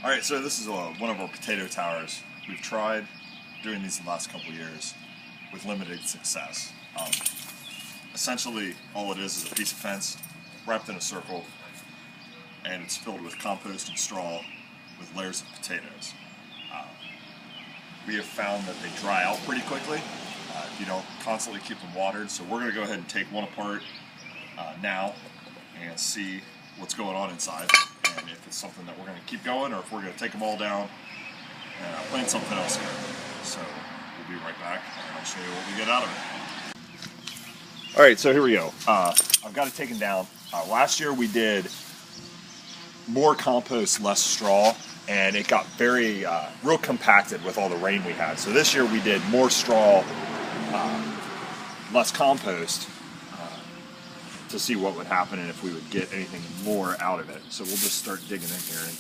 Alright, so this is one of our potato towers. We've tried doing these the last couple of years with limited success. Essentially, all it is a piece of fence wrapped in a circle, and it's filled with compost and straw with layers of potatoes. We have found that they dry out pretty quickly if you don't constantly keep them watered, so we're going to go ahead and take one apart now and see what's going on inside, and if it's something that we're going to keep going or if we're going to take them all down and plant something else here. So we'll be right back and I'll show you what we get out of it. Alright, so here we go. I've got it taken down. Last year we did more compost, less straw, and it got very real compacted with all the rain we had. So this year we did more straw, less compost, to see what would happen and if we would get anything more out of it. So we'll just start digging in here and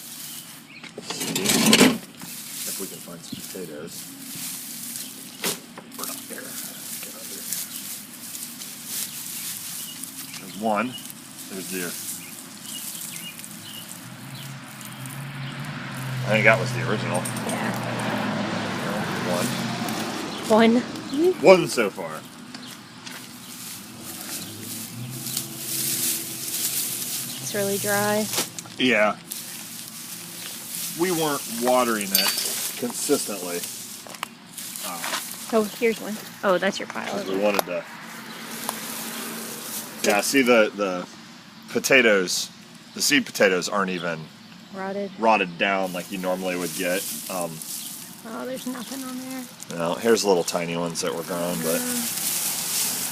see if we can find some potatoes. We're not there. Get under. There's one. There's deer. I think that was the original. One. One so far. It's really dry. Yeah. We weren't watering it consistently. Oh, here's one. Oh, that's your pile. We wanted to. Yeah, see the potatoes, the seed potatoes aren't even rotted down like you normally would get. Oh, there's nothing on there. No, here's little tiny ones that were grown, but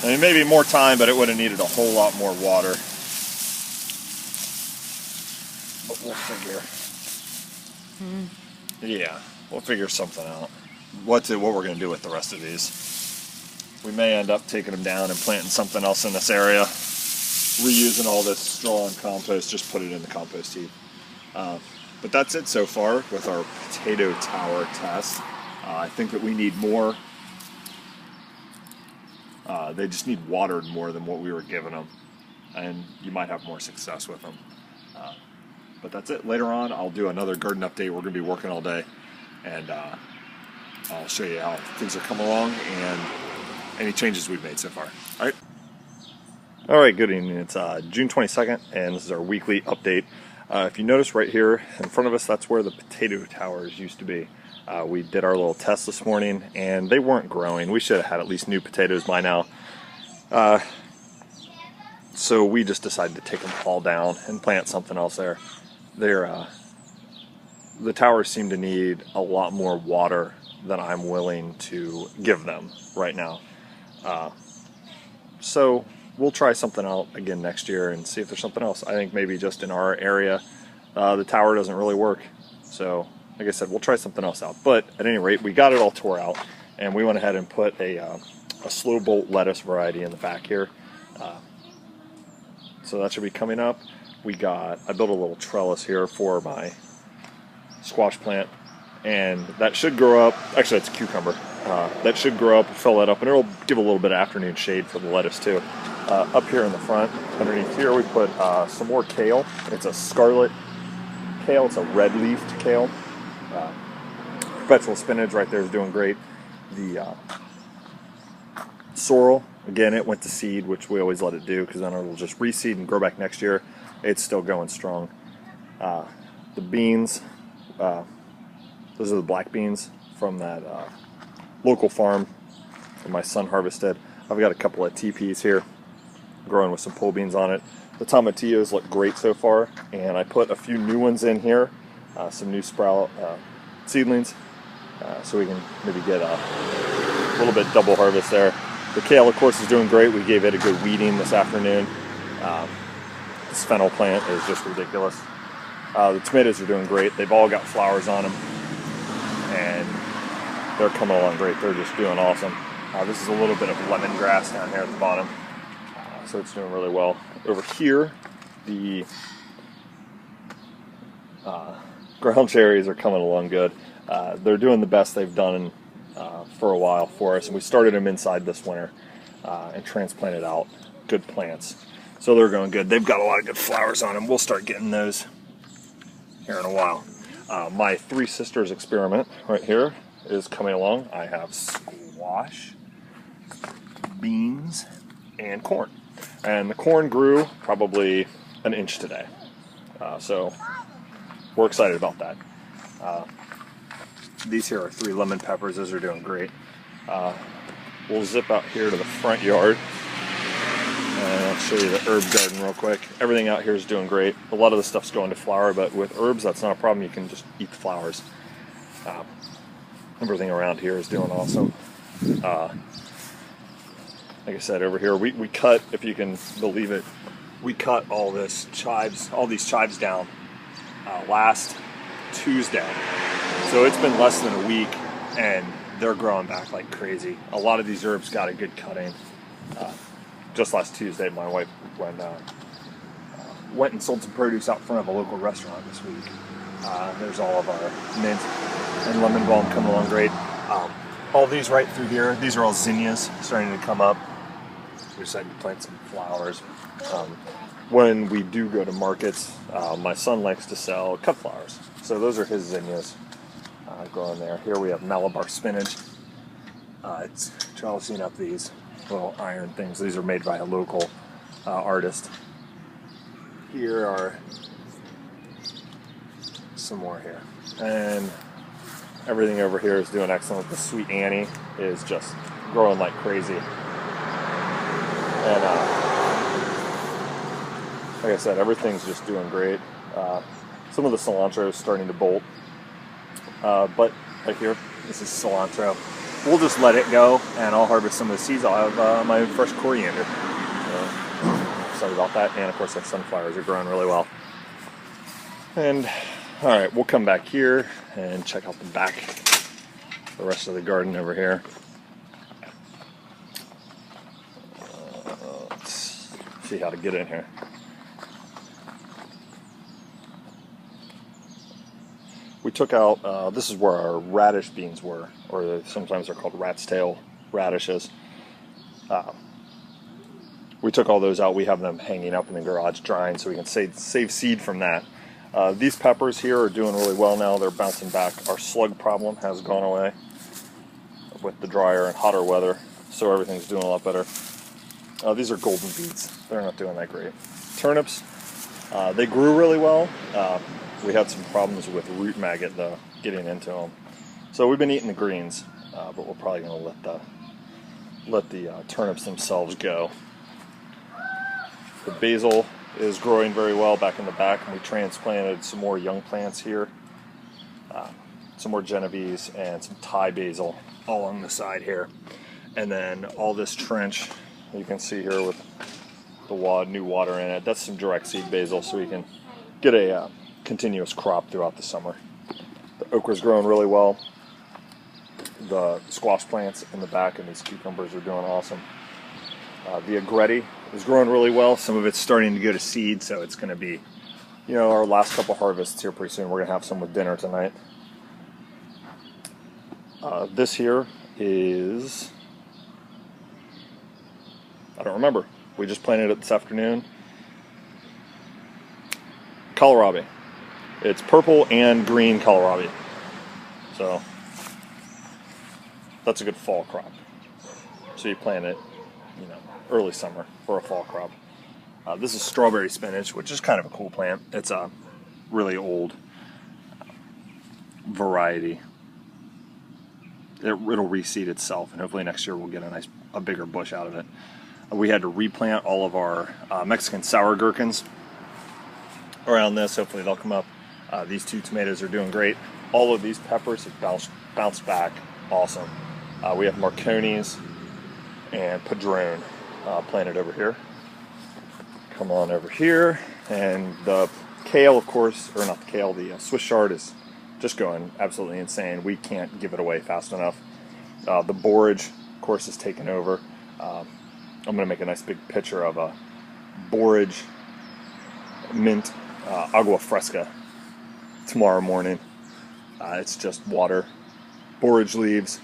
I mean, maybe more time, but it would have needed a whole lot more water. But we'll figure. Yeah, we'll figure something out. What we're going to do with the rest of these. We may end up taking them down and planting something else in this area. Reusing all this straw and compost, just put it in the compost heap. But that's it so far with our potato tower test. I think that we need more. They just need watered more than what we were giving them. And you might have more success with them. But that's it. Later on, I'll do another garden update. We're going to be working all day. And I'll show you how things are coming along and any changes we've made so far. All right, good evening. It's June 22nd, and this is our weekly update. If you notice right here in front of us, that's where the potato towers used to be. We did our little test this morning, and they weren't growing. We should have had at least new potatoes by now. So we just decided to take them all down and plant something else there. The towers seem to need a lot more water than I'm willing to give them right now. So we'll try something out again next year and see if there's something else. I think maybe just in our area, the tower doesn't really work. So, like I said, we'll try something else out. But at any rate, we got it all tore out, and we went ahead and put a slow bolt lettuce variety in the back here. So that should be coming up. I built a little trellis here for my squash plant, and that should grow up. Actually, it's a cucumber. That should grow up and fill that up, and it'll give a little bit of afternoon shade for the lettuce too. Up here in the front, underneath here, we put some more kale. It's a scarlet kale. It's a red-leafed kale. Perpetual spinach right there is doing great. The sorrel, again, it went to seed, which we always let it do because then it'll just reseed and grow back next year. It's still going strong. The beans, those are the black beans from that local farm that my son harvested. I've got a couple of teepees here growing with some pole beans on it. The tomatillos look great so far, and I put a few new ones in here, some new sprout seedlings, so we can maybe get a little bit double harvest there. The kale, of course, is doing great. We gave it a good weeding this afternoon. This fennel plant is just ridiculous. The tomatoes are doing great. They've all got flowers on them, and they're coming along great. They're just doing awesome. This is a little bit of lemongrass down here at the bottom, so it's doing really well. Over here, the ground cherries are coming along good. They're doing the best they've done for a while for us, and we started them inside this winter and transplanted out good plants. So they're going good. They've got a lot of good flowers on them. We'll start getting those here in a while. My Three Sisters experiment right here is coming along. I have squash, beans, and corn. And the corn grew probably an inch today. So we're excited about that. These here are 3 lemon peppers. Those are doing great. We'll zip out here to the front yard. And I'll show you the herb garden real quick. Everything out here is doing great. A lot of the stuff's going to flower, but with herbs, that's not a problem. You can just eat the flowers. Everything around here is doing awesome. Like I said, over here, we cut, if you can believe it, we cut all these chives down last Tuesday. So it's been less than a week, and they're growing back like crazy. A lot of these herbs got a good cutting. Just last Tuesday, my wife went and sold some produce out front of a local restaurant this week. There's all of our mint and lemon balm coming along great. All these right through here, these are all zinnias starting to come up. We decided to plant some flowers. When we do go to markets, my son likes to sell cut flowers. So those are his zinnias growing there. Here we have Malabar spinach. It's trellising up these little iron things. These are made by a local artist. Here are some more here. And everything over here is doing excellent. The Sweet Annie is just growing like crazy. And like I said, everything's just doing great. Some of the cilantro is starting to bolt. But right here, this is cilantro. We'll just let it go, and I'll harvest some of the seeds. I'll have my fresh coriander. Sorry about that. And of course, the sunflowers are growing really well. And all right, we'll come back here and check out the back, the rest of the garden over here. Let's see how to get in here. We took out, this is where our radish beans were, or sometimes they're called rat's tail radishes. We took all those out. We have them hanging up in the garage drying so we can save seed from that. These peppers here are doing really well now. They're bouncing back. Our slug problem has gone away with the drier and hotter weather, so everything's doing a lot better. These are golden beets. They're not doing that great. Turnips, they grew really well. We had some problems with root maggot though, getting into them. So we've been eating the greens, but we're probably going to let the turnips themselves go. The basil is growing very well back in the back, and we transplanted some more young plants here. Some more Genovese and some Thai basil all along the side here. And then all this trench, you can see here with the new water in it, that's some direct seed basil, so we can get a continuous crop throughout the summer. The okra's growing really well. The squash plants in the back and these cucumbers are doing awesome. The agretti is growing really well. Some of it's starting to go to seed, so it's going to be, our last couple harvests here pretty soon. We're going to have some with dinner tonight. This here is, I don't remember. We just planted it this afternoon. Kohlrabi. It's purple and green kohlrabi. So that's a good fall crop. So you plant it, early summer for a fall crop. This is strawberry spinach, which is kind of a cool plant. It's a really old variety. It'll reseed itself, and hopefully next year we'll get a bigger bush out of it. We had to replant all of our Mexican sour gherkins around this. Hopefully they'll come up. These 2 tomatoes are doing great. All of these peppers have bounced back awesome. We have Marconis and Padron planted over here. Come on over here. And the kale, of course, or not the kale, the Swiss chard is just going absolutely insane. We can't give it away fast enough. The borage, of course, is taken over. I'm going to make a nice big picture of a borage mint agua fresca tomorrow morning. It's just water, borage leaves,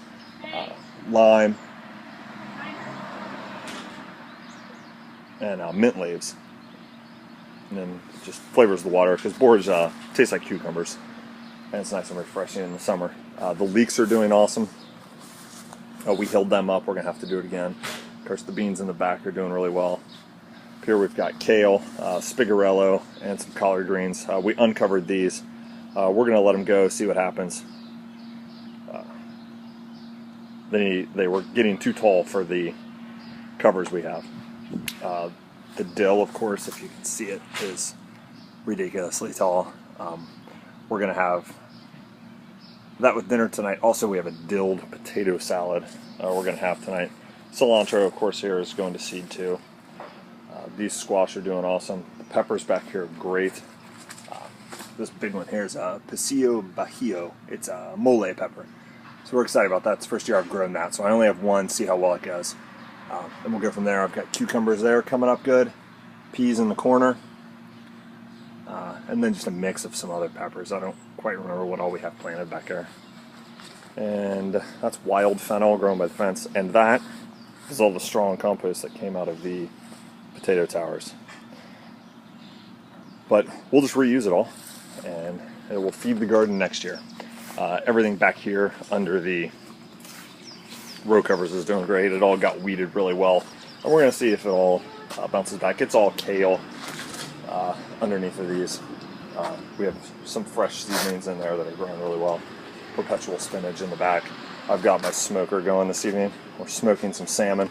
lime, and mint leaves. And then it just flavors the water because borage tastes like cucumbers. and it's nice and refreshing in the summer. The leeks are doing awesome. We healed them up. We're going to have to do it again. Of course, the beans in the back are doing really well. Up here we've got kale, spigarello, and some collard greens. We uncovered these. We're going to let them go, see what happens. They were getting too tall for the covers we have. The dill, of course, if you can see it, is ridiculously tall. We're going to have that with dinner tonight. Also, we have a dilled potato salad we're going to have tonight. Cilantro, of course, here is going to seed too. These squash are doing awesome. The peppers back here are great. This big one here is a Paseo Bajío. It's a mole pepper. So we're excited about that. It's the first year I've grown that, so I only have one, see how well it goes. And we'll go from there. I've got cucumbers there coming up good. Peas in the corner. And then just a mix of some other peppers. I don't quite remember what all we have planted back there. And that's wild fennel grown by the fence. And that is all the strong compost that came out of the potato towers. But we'll just reuse it all, and it will feed the garden next year. Everything back here under the row covers is doing great. It all got weeded really well. And we're going to see if it all bounces back. It's all kale underneath of these. We have some fresh seedlings in there that are growing really well. Perpetual spinach in the back. I've got my smoker going this evening. We're smoking some salmon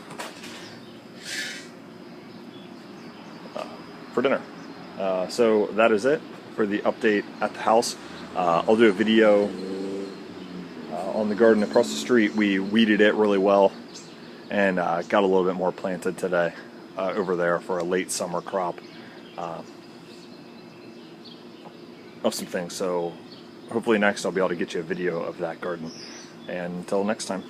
for dinner. So that is it for the update at the house. I'll do a video on the garden across the street. We weeded it really well and got a little bit more planted today over there for a late summer crop of some things. So hopefully next I'll be able to get you a video of that garden. And until next time.